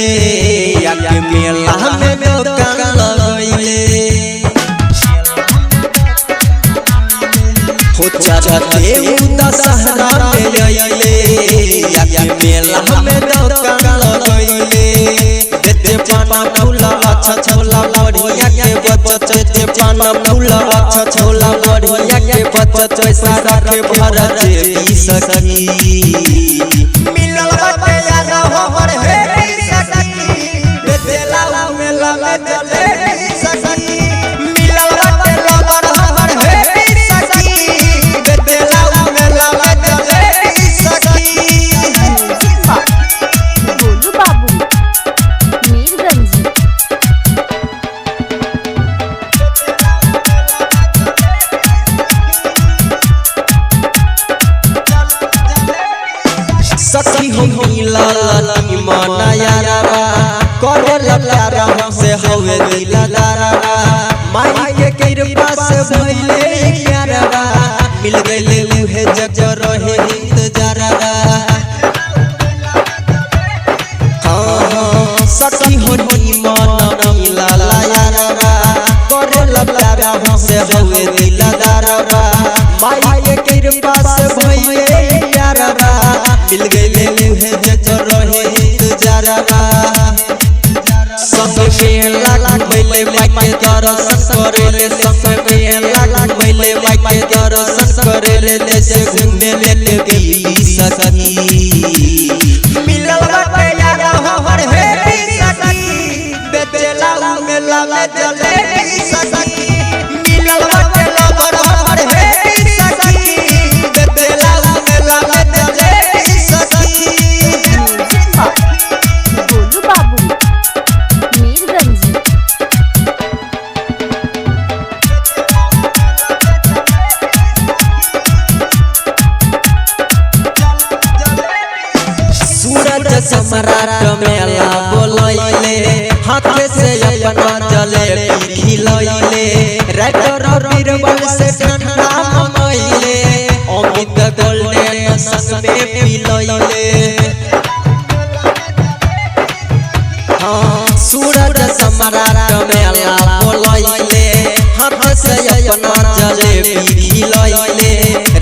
आके मेला में दुकान लगैले हो चाचा देवता सहरा में आइले आके मेला में दुकान लगैले देते पाना फूला अच्छा छोला बढ़िया के बचत देते पाना फूला अच्छा छोला बढ़िया के बचत सारा के भरत ई सखी मिलल बाटे यार हमर हे सखी बेला मेला में चले सखी मिलल बाटे लबर हमर हे सखी बेला मेला में चले सखी गोलू बाबू मीरगंज सखी हो मिला लाली माना यारा करे ललारा हमसे होवे दिलदारा माई के कृपा से भइले यारा मिल गइले उहे जग रहे इंतजारा हां सखी हो माना मिला यारा करे ललारा हमसे होवे दिलदारा माई के कृपा से भइले यारा मिल गइले उहे जग रहे इंतजारा संग मेला भइले माई के दर्शन करेले संग मेला भइले माई के दर्शन करेले जैसे घूमने ले की सखी मिलल बाटे यार हमर हे सखी बेचेला मेला में चले सखी मिलल बाटे लबर हमर हे सखी बेचेला मेला में चले गोलू बाबू मीरगंज सूरज सम्राट मेला बोलैले हाथ से अपना जलेबी खिलैले राइटर बीरबल से ठंडा मनैले अमित गोल्डन संग में पिलैले सूरज सम्राट मेला बोलैले हाथ से अपना जलेबी खिलैले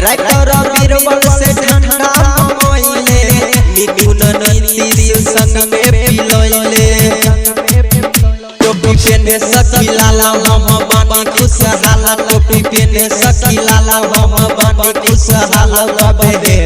राइटर बीरबल से ठंडा मनैले मिथुन नीतीश संग में पिलैले टोपी पहने सखी लाला हम बानी खुशहाल टोपी पहने सखी लाला हम बानी खुशहाल बाबे